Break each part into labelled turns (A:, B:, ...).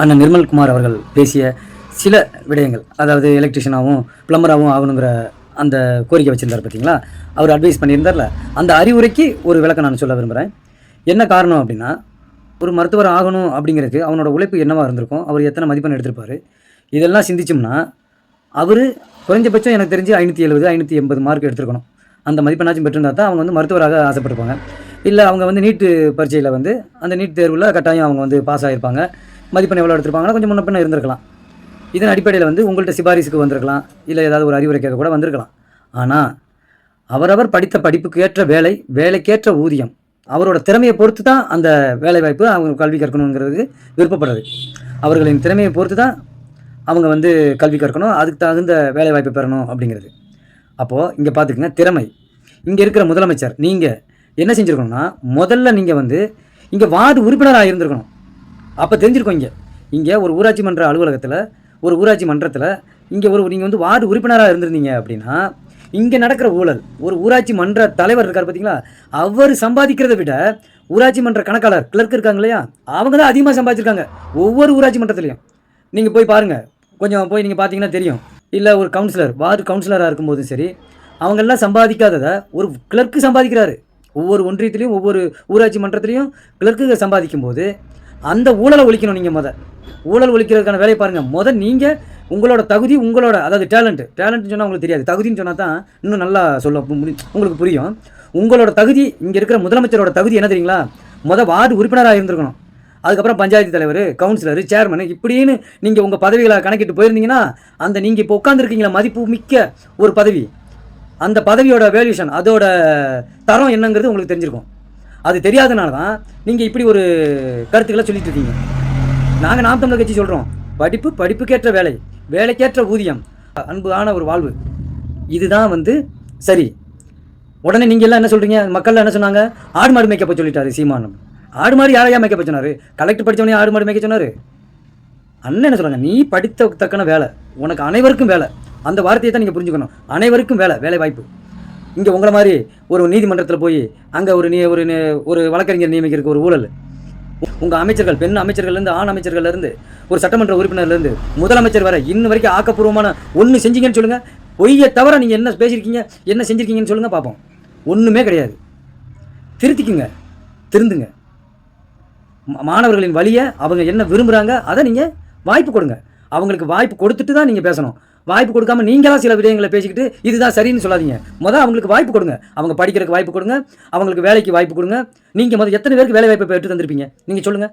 A: அண்ணன் நிர்மல்குமார் அவர்கள் பேசிய சில விடயங்கள், அதாவது எலக்ட்ரிஷியனாகவும் ப்ளம்பராகவும் ஆகணுங்கிற அந்த கோரிக்கை வச்சுருந்தார் பார்த்தீங்களா, அவர் அட்வைஸ் பண்ணியிருந்தார்ல, அந்த அறிவுரைக்கு ஒரு விளக்கம் நான் சொல்ல விரும்புகிறேன். என்ன காரணம் அப்படின்னா, ஒரு மருத்துவர் ஆகணும் அப்படிங்கிறதுக்கு அவனோட உழைப்பு என்னவாக இருந்திருக்கும், அவர் எத்தனை மதிப்பெண் எடுத்திருப்பார், இதெல்லாம் சிந்திச்சோம்னா அவர் குறைஞ்சபட்சம் எனக்கு தெரிஞ்சு 570 580 மார்க் எடுத்துருக்கணும். அந்த மதிப்பெண்ணாச்சும் பெற்றிருந்தா தான் அவங்க வந்து மருத்துவராக ஆசைப்பட்டிருப்பாங்க. இல்லை அவங்க வந்து நீட்டு பரீட்சையில் வந்து அந்த நீட் தேர்வில் கட்டாயம் அவங்க வந்து பாஸ் ஆகிருப்பாங்க. மதிப்பெண் எவ்வளோ எடுத்திருப்பாங்கன்னா கொஞ்சம் முன்ன பின்ன இருந்திருக்கலாம். இதன் அடிப்படையில் வந்து உங்கள்கிட்ட சிபாரிசுக்கு வந்திருக்கலாம், இல்லை ஏதாவது ஒரு அறிவுரை கேட்க கூட வந்திருக்கலாம். ஆனால் அவரவர் படித்த படிப்புக்கு ஏற்ற வேலை, வேலைக்கேற்ற ஊதியம், அவரோட திறமையை பொறுத்து தான் அந்த வேலைவாய்ப்பு அவங்க கல்வி கற்கணுங்கிறது விருப்பப்படுறது. அவர்களின் திறமையை பொறுத்து தான் அவங்க வந்து கல்வி கற்கணும், அதுக்கு தகுந்த வேலைவாய்ப்பு பெறணும் அப்படிங்கிறது. அப்போது இங்கே பார்த்துக்குங்க, திறமை. இங்கே இருக்கிற முதலமைச்சர் நீங்கள் என்ன செஞ்சுருக்கணும்னா, முதல்ல நீங்கள் வந்து இங்கே வார்டு உறுப்பினராக இருந்திருக்கணும். அப்போ தெரிஞ்சிருக்கோம். இங்கே ஒரு ஊராட்சி மன்ற அலுவலகத்தில், ஒரு ஊராட்சி மன்றத்தில் இங்கே நீங்கள் வந்து வார்டு உறுப்பினராக இருந்திருந்தீங்க அப்படின்னா, இங்கே நடக்கிற ஊழல், ஒரு ஊராட்சி மன்ற தலைவர் இருக்கார் பார்த்தீங்களா, அவர் சம்பாதிக்கிறத விட ஊராட்சி மன்ற கணக்காளர் கிளர்க் இருக்காங்க இல்லையா, அவங்க தான் அதிகமாக சம்பாதிச்சிருக்காங்க ஒவ்வொரு ஊராட்சி மன்றத்துலையும். நீங்கள் போய் பாருங்கள், கொஞ்சம் போய் நீங்கள் பார்த்தீங்கன்னா தெரியும். இல்லை ஒரு கவுன்சிலர், வார்டு கவுன்சிலராக இருக்கும்போதும் சரி, அவங்கெல்லாம் சம்பாதிக்காததை ஒரு கிளர்க்கு சம்பாதிக்கிறாரு. ஒவ்வொரு ஒன்றியத்துலேயும் ஒவ்வொரு ஊராட்சி மன்றத்துலேயும் கிளர்க்கு சம்பாதிக்கும் போது அந்த ஊழலை ஒழிக்கணும். நீங்கள் ஊழல் ஒழிக்கிறதுக்கான வேலையை பாருங்கள். நீங்கள் உங்களோட தகுதி, உங்களோட அதாவது டேலண்ட்னு சொன்னால் உங்களுக்கு தெரியாது, தகுதின்னு சொன்னால் தான் இன்னும் நல்லா சொல்ல உங்களுக்கு புரியும். உங்களோட தகுதி, இங்கே இருக்கிற முதலமைச்சரோட தகுதி என்ன தெரியுங்களா, வார்டு உறுப்பினராக இருந்திருக்கணும். அதுக்கப்புறம் பஞ்சாயத்து தலைவர், கவுன்சிலர், சேர்மனு இப்படின்னு நீங்கள் உங்கள் பதவிகளை கணக்கிட்டு போயிருந்தீங்கன்னா, அந்த நீங்கள் இப்போ உட்காந்துருக்கீங்களா மதிப்பு மிக்க ஒரு பதவி, அந்த பதவியோட வேல்யூஷன், அதோட தரம் என்னங்கிறது உங்களுக்கு தெரிஞ்சிருக்கும். அது தெரியாதனால தான் நீங்கள் இப்படி ஒரு கருத்துக்களை சொல்லிட்டு இருக்கீங்க. நாங்கள் நாம் தமிழர் கட்சி சொல்கிறோம், படிப்புக்கேற்ற வேலை, வேலைக்கேற்ற ஊதியம், அன்பான ஒரு வாழ்வு, இதுதான் வந்து சரி. உடனே நீங்கள் எல்லாம் என்ன சொல்கிறீங்க, மக்கள் என்ன சொன்னாங்க, ஆடு மாடு மேய்க்கப்போ சொல்லிட்டாரு சீமானம். ஆடு மாடு யாரையா மேய்க்க சொன்னார்? கலெக்டர் படித்தவனே ஆடு மாடு மேய்க்க சொன்னார். அண்ணன் என்ன சொல்கிறாங்க, நீ படித்த தக்கன வேலை, உனக்கு அனைவருக்கும் வேலை. அந்த வார்த்தையை தான் நீங்கள் புரிஞ்சுக்கணும். அனைவருக்கும் வேலை வாய்ப்பு. இங்கே உங்களை மாதிரி ஒரு நீதிமன்றத்தில் போய் அங்கே ஒரு வழக்கறிஞர் நியமிக்கிறதுக்கு ஒரு ஊழல், உங்கள் அமைச்சர்கள், பெண் அமைச்சர்கள்லேருந்து ஆண் அமைச்சர்கள்லேருந்து ஒரு சட்டமன்ற உறுப்பினர்லேருந்து முதலமைச்சர் வர இன்னும் வரைக்கும் ஆக்கப்பூர்வமான ஒன்று செஞ்சீங்கன்னு சொல்லுங்கள். பொய்யை தவிர நீங்கள் என்ன பேசியிருக்கீங்க, என்ன செஞ்சுருக்கீங்கன்னு சொல்லுங்கள் பார்ப்போம். ஒன்றுமே கிடையாது. திருந்துங்க. மாணவர்களின் வழியை அவங்க என்ன விரும்புகிறாங்க அதை நீங்கள் வாய்ப்பு கொடுங்க. அவங்களுக்கு வாய்ப்பு கொடுத்துட்டு தான் நீங்கள் பேசணும். வாய்ப்பு கொடுக்காம நீங்களாம் சில விடயங்களை பேசிக்கிட்டு இதுதான் சரின்னு சொல்லாதீங்க. அவங்களுக்கு வாய்ப்பு கொடுங்க. அவங்க படிக்கிறதுக்கு வாய்ப்பு கொடுங்க, அவங்களுக்கு வேலைக்கு வாய்ப்பு கொடுங்க. நீங்கள் எத்தனை பேருக்கு வேலை வாய்ப்பை பெற்று தந்திருப்பீங்க நீங்கள் சொல்லுங்கள்.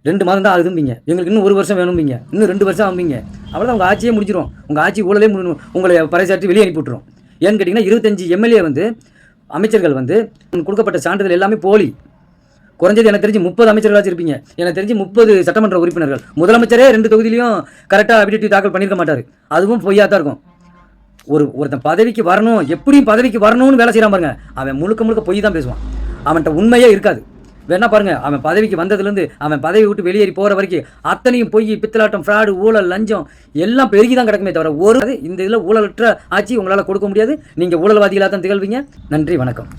A: 2 மாதம் தான் ஆகுதும்பீங்க, எங்களுக்கு இன்னும் 1 வருஷம் வேணும்பீங்க, இன்னும் 2 வருஷம் ஆகும்பீங்க. அவ்வளோதான், உங்கள் ஆட்சியே முடிஞ்சிடும். உங்கள் ஆட்சி ஊழலே உங்களை பறைசாற்றி வெளியே அனுப்பி விட்டுரும். ஏன்னு கேட்டிங்கன்னா 25 எம்எல்ஏ வந்து அமைச்சர்கள் வந்து கொடுக்கப்பட்ட சான்றிதழ் எல்லாமே போலி. குறைஞ்சது எனக்கு தெரிஞ்சு 30 அமைச்சர்களாச்சும் இருப்பீங்க. எனக்கு தெரிஞ்சு 30 சட்டமன்ற உறுப்பினர்கள். முதலமைச்சரே 2 தொகுதியிலையும் கரெக்டாக அபிலிட்டி தாக்கல் பண்ணியிருக்க மாட்டார். அதுவும் பொய்யா தான் இருக்கும். ஒருத்தன் பதவிக்கு வரணும், எப்படியும் பதவிக்கு வரணும்னு வேலை செய்கிறான் பாருங்க, அவன் முழுக்க பொய் தான் பேசுவான். அவன்கிட்ட உண்மையே இருக்காது. வேணா பாருங்க, அவன் பதவிக்கு வந்ததுலேருந்து அவன் பதவி விட்டு வெளியேறி போகிற வரைக்கும் அத்தனையும் பொய், பித்தலாட்டம், ஃப்ராடு, ஊழல், லஞ்சம் எல்லாம் பெருகி தான் கிடக்குமே தவிர இந்த இதில் ஊழலற்ற ஆட்சி உங்களால் கொடுக்க முடியாது. நீங்கள் ஊழல்வாதிகளாக தான் திகழ்வீங்க. நன்றி, வணக்கம்.